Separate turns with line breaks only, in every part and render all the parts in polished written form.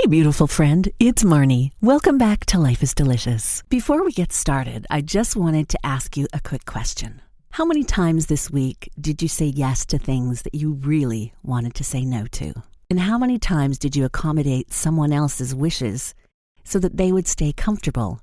beautiful friend, it's Marnie. Welcome back to Life is Delicious. Before we get started, I just wanted to ask you a quick question. How many times this week did you say yes to things that you really wanted to say no to? And how many times did you accommodate someone else's wishes so that they would stay comfortable?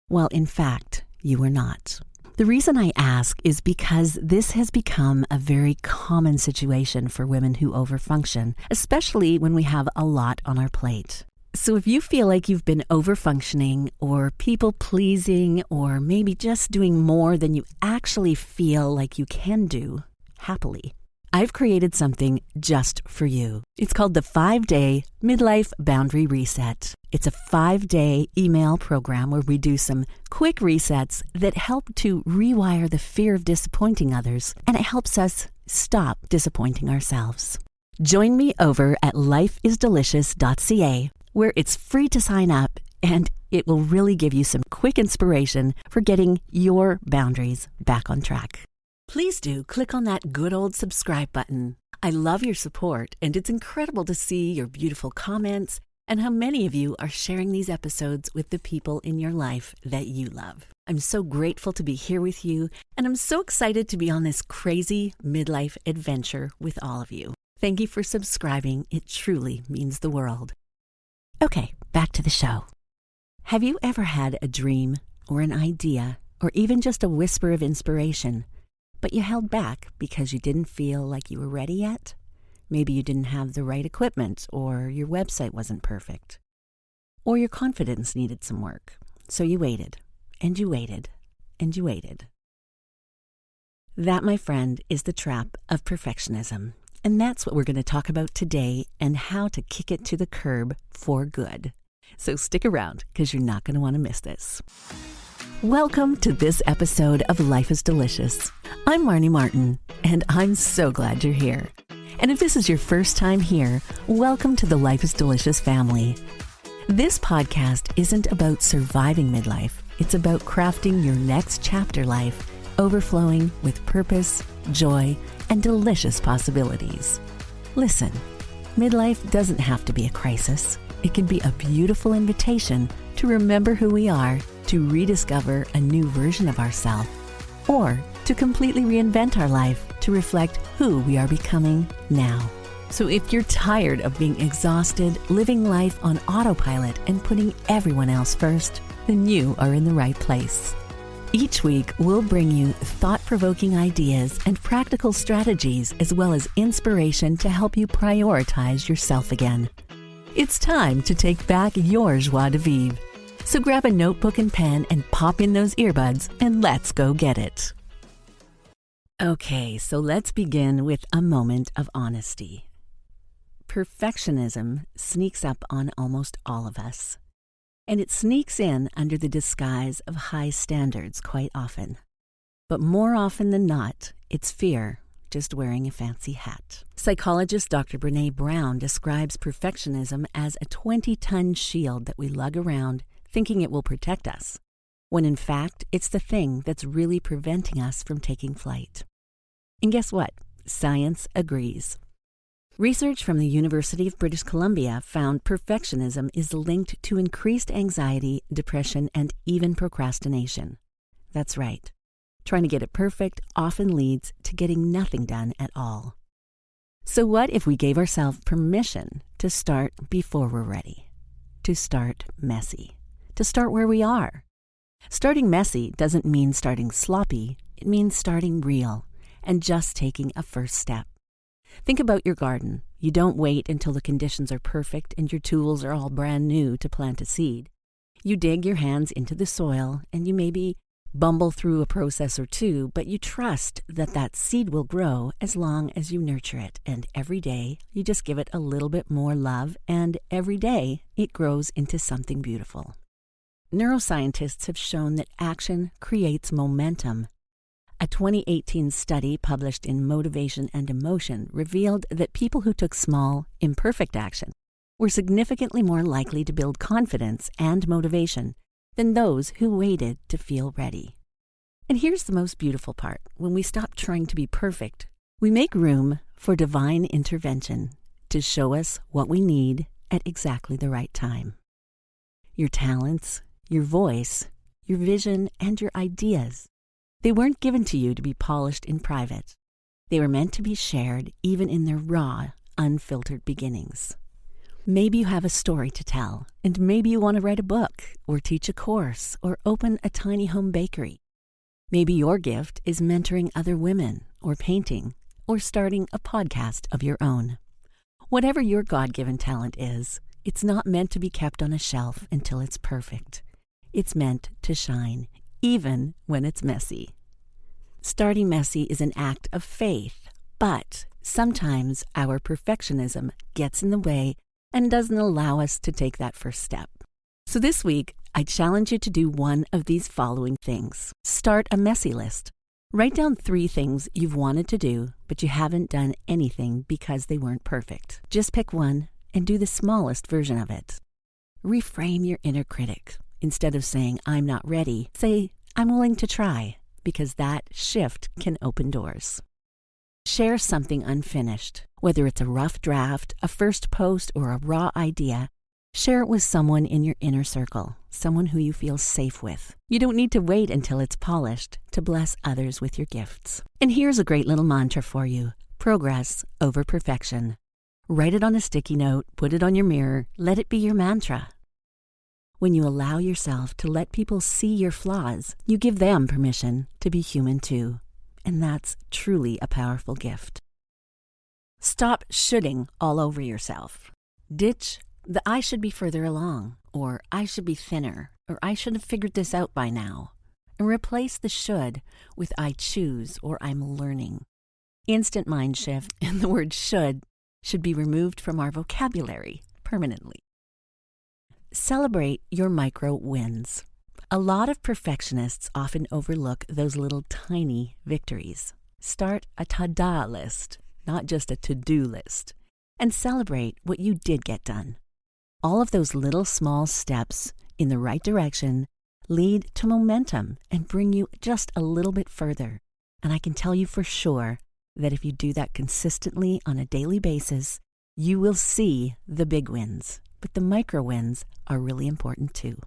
Well, in fact, you were not. The reason I ask is because this has become a very common situation for women who overfunction, especially when we have a lot on our plate. So if you feel like you've been overfunctioning or people-pleasing or maybe just doing more than you actually feel like you can do happily, I've created something just for you. It's called the 5-Day Midlife Boundary Reset. It's a 5-day email program where we do some quick resets that help to rewire the fear of disappointing others, and it helps us stop disappointing ourselves. Join me over at lifeisdelicious.ca, where it's free to sign up, and it will really give you some quick inspiration for getting your boundaries back on track. Please do click on that good old subscribe button. I love your support, and it's incredible to see your beautiful comments and how many of you are sharing these episodes with the people in your life that you love. I'm so grateful to be here with you, and I'm so excited to be on this crazy midlife adventure with all of you. Thank you for subscribing. It truly means the world. Okay, back to the show. Have you ever had a dream or an idea or even just a whisper of inspiration, but you held back because you didn't feel like you were ready yet? Maybe you didn't have the right equipment, or your website wasn't perfect, or your confidence needed some work. So you waited, and you waited, and you waited. That, my friend, is the trap of perfectionism. And that's what we're going to talk about today, and how to kick it to the curb for good. So stick around, because you're not going to want to miss this. Welcome to this episode of Life is Delicious. I'm Marnie Martin, and I'm so glad you're here. And if this is your first time here, welcome to the Life is Delicious family. This podcast isn't about surviving midlife. It's about crafting your next chapter life, overflowing with purpose, joy, and delicious possibilities. Listen, midlife doesn't have to be a crisis. It can be a beautiful invitation to remember who we are, to rediscover a new version of ourselves, or to completely reinvent our life to reflect who we are becoming now. So if you're tired of being exhausted, living life on autopilot, and putting everyone else first, then you are in the right place. Each week, we'll bring you thought-provoking ideas and practical strategies, as well as inspiration to help you prioritize yourself again. It's time to take back your joie de vivre. So grab a notebook and pen and pop in those earbuds, and let's go get it. Okay, so let's begin with a moment of honesty. Perfectionism sneaks up on almost all of us. And it sneaks in under the disguise of high standards quite often. But more often than not, it's fear, just wearing a fancy hat. Psychologist Dr. Brené Brown describes perfectionism as a 20-ton shield that we lug around thinking it will protect us, when in fact it's the thing that's really preventing us from taking flight. And guess what? Science agrees. Research from the University of British Columbia found perfectionism is linked to increased anxiety, depression, and even procrastination. That's right. Trying to get it perfect often leads to getting nothing done at all. So what if we gave ourselves permission to start before we're ready? To start messy. To start where we are. Starting messy doesn't mean starting sloppy. It means starting real and just taking a first step. Think about your garden. You don't wait until the conditions are perfect and your tools are all brand new to plant a seed. You dig your hands into the soil, and you maybe bumble through a process or two, but you trust that that seed will grow as long as you nurture it. And every day, you just give it a little bit more love, and every day, it grows into something beautiful. Neuroscientists have shown that action creates momentum. A 2018 study published in Motivation and Emotion revealed that people who took small, imperfect action were significantly more likely to build confidence and motivation than those who waited to feel ready. And here's the most beautiful part. When we stop trying to be perfect, we make room for divine intervention to show us what we need at exactly the right time. Your talents, your voice, your vision, and your ideas, they weren't given to you to be polished in private. They were meant to be shared even in their raw, unfiltered beginnings. Maybe you have a story to tell, and maybe you want to write a book, or teach a course, or open a tiny home bakery. Maybe your gift is mentoring other women, or painting, or starting a podcast of your own. Whatever your God-given talent is, it's not meant to be kept on a shelf until it's perfect. It's meant to shine, even when it's messy. Starting messy is an act of faith, but sometimes our perfectionism gets in the way and doesn't allow us to take that first step. So this week, I challenge you to do one of these following things. Start a messy list. Write down 3 things you've wanted to do, but you haven't done anything because they weren't perfect. Just pick one and do the smallest version of it. Reframe your inner critic. Instead of saying, I'm not ready, say, I'm willing to try, because that shift can open doors. Share something unfinished. Whether it's a rough draft, a first post, or a raw idea, share it with someone in your inner circle, someone who you feel safe with. You don't need to wait until it's polished to bless others with your gifts. And here's a great little mantra for you: progress over perfection. Write it on a sticky note, put it on your mirror, let it be your mantra. When you allow yourself to let people see your flaws, you give them permission to be human too. And that's truly a powerful gift. Stop shoulding all over yourself. Ditch the I should be further along, or I should be thinner, or I should have figured this out by now. And replace the should with I choose or I'm learning. Instant mind shift, and the word should be removed from our vocabulary permanently. Celebrate your micro wins. A lot of perfectionists often overlook those little tiny victories. Start a ta-da list, not just a to-do list, and celebrate what you did get done. All of those little small steps in the right direction lead to momentum and bring you just a little bit further. And I can tell you for sure that if you do that consistently on a daily basis, you will see the big wins. But the micro wins are really important too.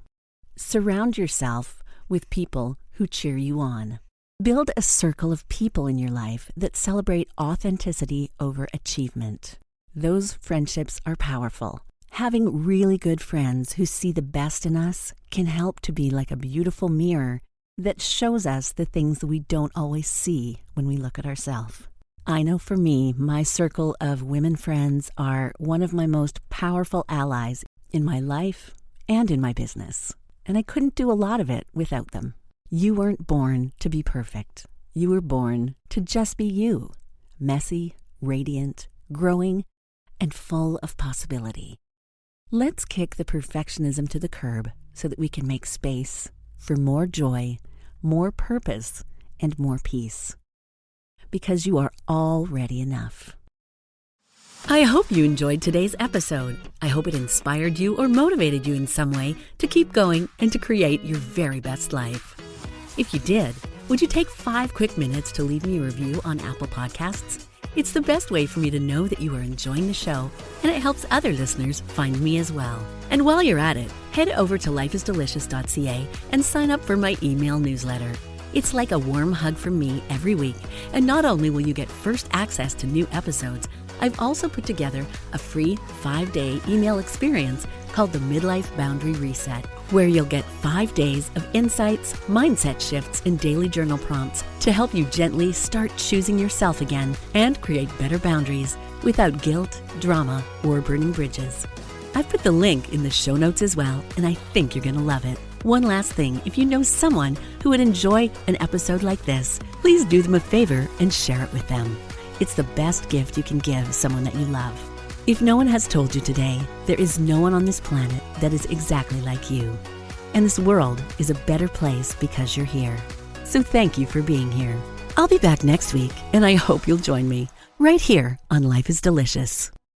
Surround yourself with people who cheer you on. Build a circle of people in your life that celebrate authenticity over achievement. Those friendships are powerful. Having really good friends who see the best in us can help to be like a beautiful mirror that shows us the things that we don't always see when we look at ourselves. I know for me, my circle of women friends are one of my most powerful allies in my life and in my business. And I couldn't do a lot of it without them. You weren't born to be perfect. You were born to just be you. Messy, radiant, growing, and full of possibility. Let's kick the perfectionism to the curb so that we can make space for more joy, more purpose, and more peace. Because you are already enough. I hope you enjoyed today's episode. I hope it inspired you or motivated you in some way to keep going and to create your very best life. If you did, would you take 5 quick minutes to leave me a review on Apple Podcasts? It's the best way for me to know that you are enjoying the show, and it helps other listeners find me as well. And while you're at it, head over to lifeisdelicious.ca and sign up for my email newsletter. It's like a warm hug from me every week, and not only will you get first access to new episodes, I've also put together a free 5-day email experience called the Midlife Boundary Reset, where you'll get 5 days of insights, mindset shifts, and daily journal prompts to help you gently start choosing yourself again and create better boundaries without guilt, drama, or burning bridges. I've put the link in the show notes as well, and I think you're going to love it. One last thing, if you know someone who would enjoy an episode like this, please do them a favor and share it with them. It's the best gift you can give someone that you love. If no one has told you today, there is no one on this planet that is exactly like you. And this world is a better place because you're here. So thank you for being here. I'll be back next week, and I hope you'll join me right here on Life is Delicious.